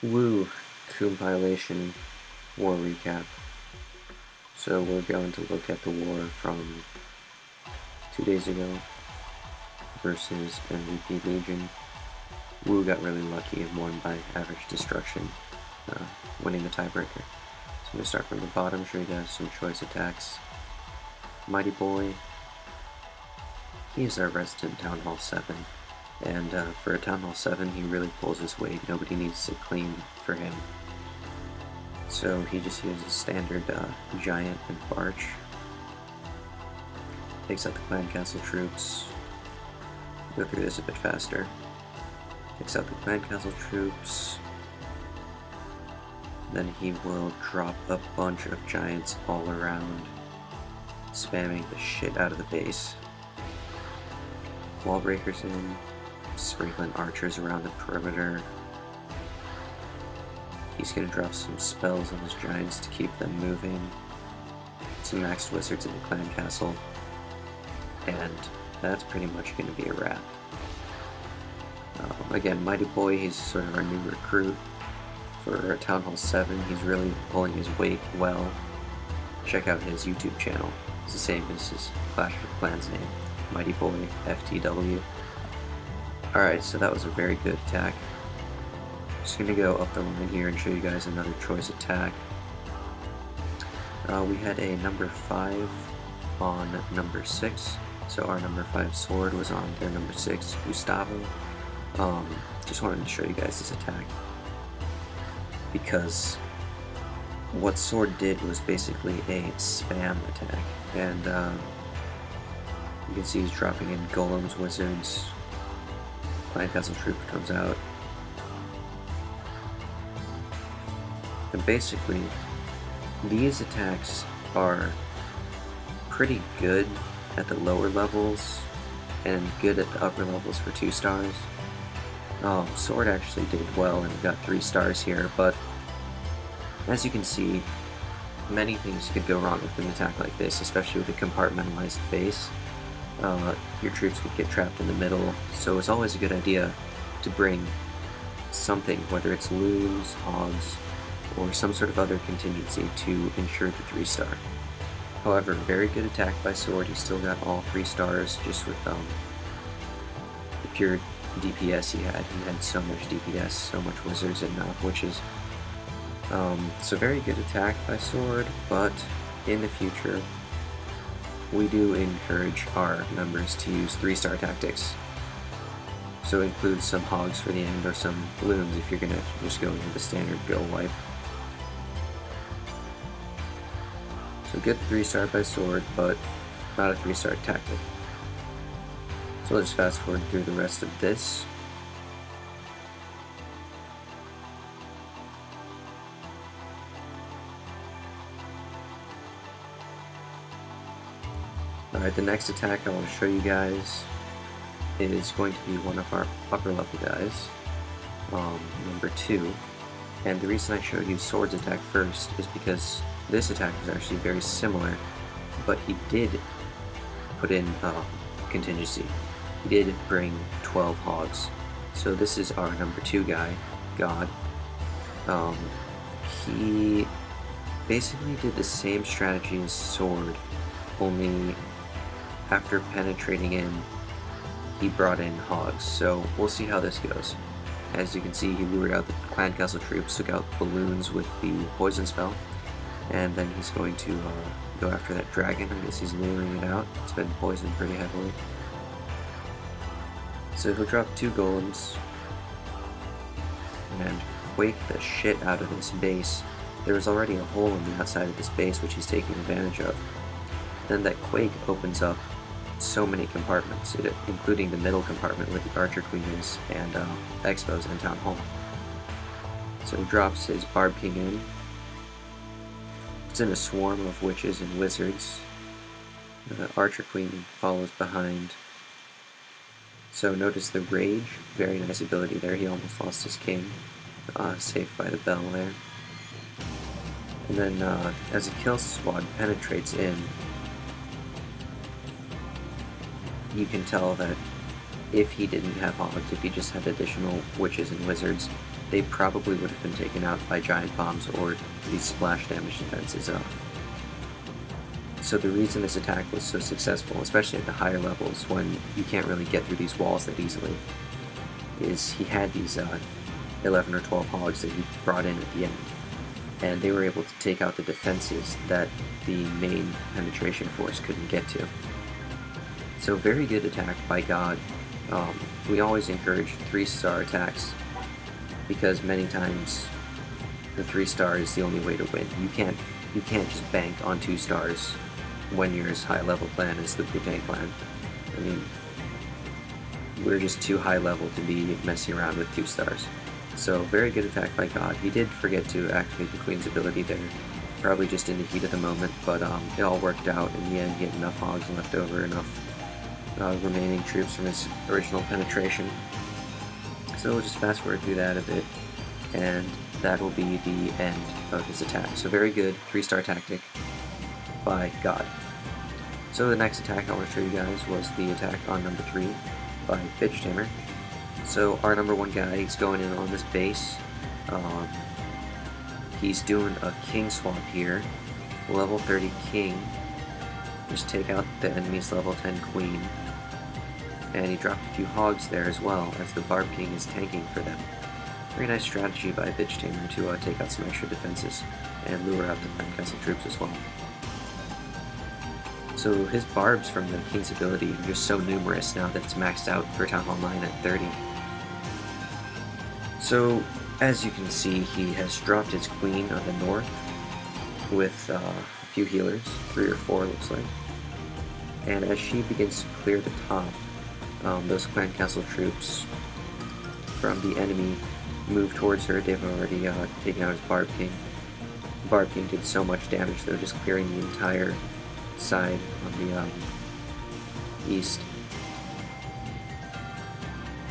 Woo! Compilation War Recap. So we're going to look at the war from 2 days ago versus MVP Legion. Wu got really lucky and won by average destruction, winning the tiebreaker. So I'm going to start from the bottom, show you guys some choice attacks. Mighty Boy, he is our resident Town Hall 7, and for a Town Hall 7 he really pulls his weight. Nobody needs to clean for him. So he just uses standard Giant and Barch. Takes out the Clan Castle troops. Go through this a bit faster. Takes out the Clan Castle troops. Then he will drop a bunch of Giants all around, spamming the shit out of the base. Wall breakers in, sprinkling archers around the perimeter. He's going to drop some spells on his Giants to keep them moving. Some maxed wizards in the Clan Castle. And that's pretty much going to be a wrap. Again, Mighty Boy, he's sort of our new recruit for Town Hall 7. He's really pulling his weight well. Check out his YouTube channel. It's the same as his Clash of Clans name, Mighty Boy FTW. Alright, so that was a very good attack. Just going to go up the line here and show you guys another choice attack. We had a number 5 on number 6. So our number 5 sword was on their number 6, Gustavo. Just wanted to show you guys this attack, because what sword did was basically a spam attack, and you can see he's dropping in golems, wizards, Clan Castle troop comes out, and basically these attacks are pretty good at the lower levels and good at the upper levels for 2 stars. Sword actually did well and got 3 stars here, but as you can see, many things could go wrong with an attack like this, especially with a compartmentalized base. Your troops could get trapped in the middle, so it's always a good idea to bring something, whether it's loons, hogs, or some sort of other contingency to ensure the 3-star. However, very good attack by sword. He still got all 3 stars just with the pure DPS he had. He had so much DPS, so much wizards and witches. So very good attack by sword, but in the future we do encourage our members to use 3-star tactics. So include some hogs for the end or some loons if you're gonna just go into the standard go wipe. So good 3-star by sword, but not a 3-star tactic. So let's fast forward through the rest of this. Alright, the next attack I want to show you guys is going to be one of our upper level guys, number 2. And the reason I showed you Sword's attack first is because this attack was actually very similar, but he did put in contingency. He did bring 12 hogs. So this is our number 2 guy, God. He basically did the same strategy as Sword, only after penetrating in, he brought in hogs. So we'll see how this goes. As you can see, he lured out the Clan Castle troops, took out balloons with the poison spell, and then he's going to go after that dragon. I guess he's luring it out. It's been poisoned pretty heavily. So he'll drop 2 golems and quake the shit out of this base. There was already a hole in the outside of this base which he's taking advantage of. Then that quake opens up so many compartments, including the middle compartment where the Archer Queen is, and Expos and Town Hall. So he drops his Barb King in. It's in a swarm of witches and wizards. The Archer Queen follows behind. So notice the Rage, very nice ability there. He almost lost his king, saved by the bell there. And then as a kill squad penetrates in, you can tell that if he didn't have hogs, if he just had additional witches and wizards, they probably would have been taken out by giant bombs or these splash damage defenses. So the reason this attack was so successful, especially at the higher levels when you can't really get through these walls that easily, is he had these 11 or 12 hogs that he brought in at the end, and they were able to take out the defenses that the main penetration force couldn't get to. So very good attack by God. We always encourage 3-star attacks because many times the 3-star is the only way to win. You can't just bank on 2 stars when you're as high level clan as the Butang clan. I mean, we're just too high level to be messing around with 2 stars. So very good attack by God. He did forget to activate the Queen's ability there, probably just in the heat of the moment, but it all worked out. In the end, he had enough hogs left over, enough remaining troops from his original penetration. So we'll just fast forward through that a bit, and that will be the end of his attack. So very good 3-star tactic by God. So the next attack I want to show you guys was the attack on number 3 by Bitch Tamer. So our number 1 guy, he's going in on this base. He's doing a king swap here, level 30 king. Just take out the enemy's level 10 queen. And he dropped a few hogs there as well, as the Barb King is tanking for them. Very nice strategy by Bitch Tamer to take out some extra defenses and lure out the Clan Castle troops as well. So his barbs from the King's ability are just so numerous now that it's maxed out for Town Hall 9 at 30. So as you can see, he has dropped his queen on the north with a few healers, 3 or 4 looks like. And as she begins to clear the top, those Clan Castle troops from the enemy move towards her. They've already taken out his Barb King. Barb King did so much damage, they're just clearing the entire side on the east.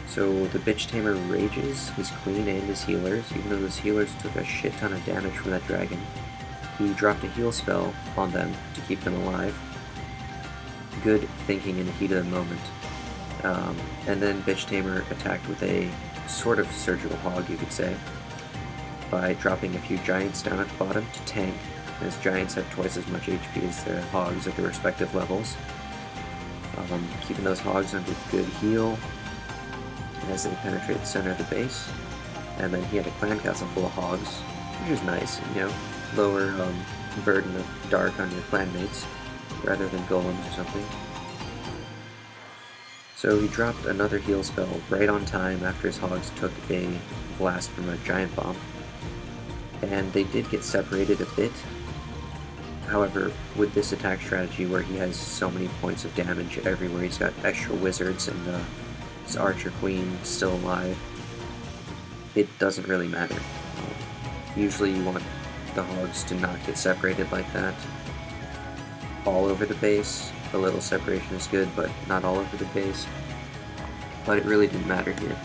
So the Bitch Tamer rages his queen and his healers, even though those healers took a shit ton of damage from that dragon. He dropped a heal spell on them to keep them alive. Good thinking in the heat of the moment. And then Bitch Tamer attacked with a sort of surgical hog, you could say, by dropping a few giants down at the bottom to tank, as giants have twice as much HP as their hogs at their respective levels. Keeping those hogs under good heal as they penetrate the center of the base. And then he had a clan castle full of hogs, which is nice, you know, lower burden of dark on your clanmates rather than golems or something. So he dropped another heal spell right on time after his hogs took a blast from a giant bomb. And they did get separated a bit. However, with this attack strategy where he has so many points of damage everywhere, he's got extra wizards and his archer queen still alive, it doesn't really matter. Usually you want the hogs to not get separated like that all over the base. A little separation is good, but not all over the base. But it really didn't matter here.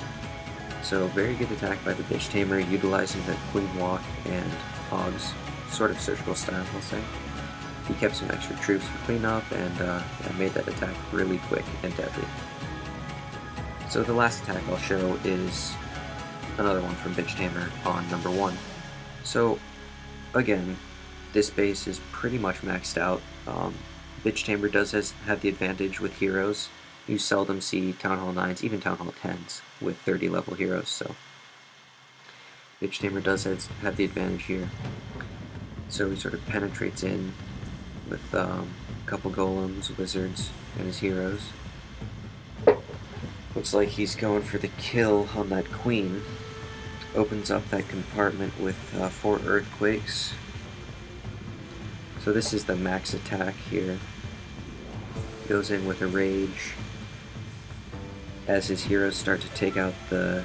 So very good attack by the Bitch Tamer, utilizing the queen walk and hogs, sort of surgical style, I'll say. He kept some extra troops for cleanup and made that attack really quick and deadly. So the last attack I'll show is another one from Bitch Tamer on number 1. So again, this base is pretty much maxed out. Bitch Tamer does have the advantage with heroes. You seldom see Town Hall 9s, even Town Hall 10s, with 30 level heroes, so Bitch Tamer does have the advantage here. So he sort of penetrates in with a couple golems, wizards, and his heroes. Looks like he's going for the kill on that queen. Opens up that compartment with 4 earthquakes. So this is the max attack here. Goes in with a rage. As his heroes start to take out the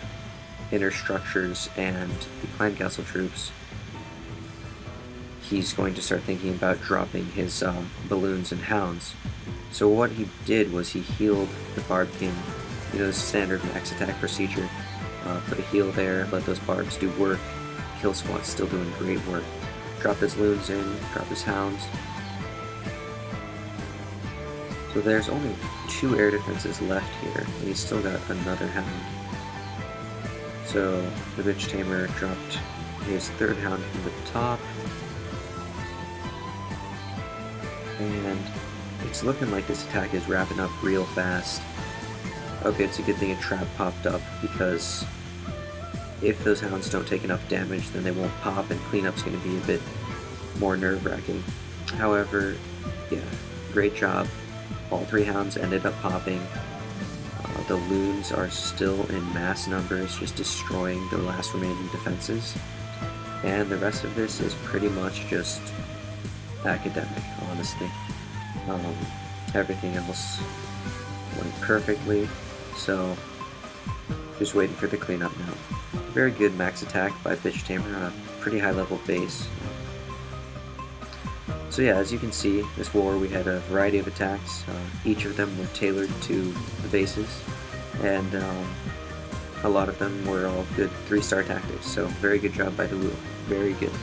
inner structures and the Clan Castle troops, he's going to start thinking about dropping his balloons and hounds. So what he did was he healed the Barb King, you know, the standard max attack procedure. Put a heal there, let those barbs do work. Kill Squad's still doing great work. Drop his loons in, drop his hounds. So there's only 2 air defenses left here, and he's still got another hound. So the Bitch Tamer dropped his third hound from the top, and it's looking like this attack is wrapping up real fast. Okay, it's a good thing a trap popped up, because if those hounds don't take enough damage, then they won't pop, and cleanup's going to be a bit more nerve-wracking. However, yeah, great job. All 3 hounds ended up popping. The loons are still in mass numbers, just destroying the last remaining defenses. And the rest of this is pretty much just academic, honestly. Everything else went perfectly, so just waiting for the cleanup now. Very good max attack by Bitch Tamer on a pretty high level base. So yeah, as you can see, this war we had a variety of attacks. Each of them were tailored to the bases, and a lot of them were all good 3-star tactics, so very good job by the Wu. Very good.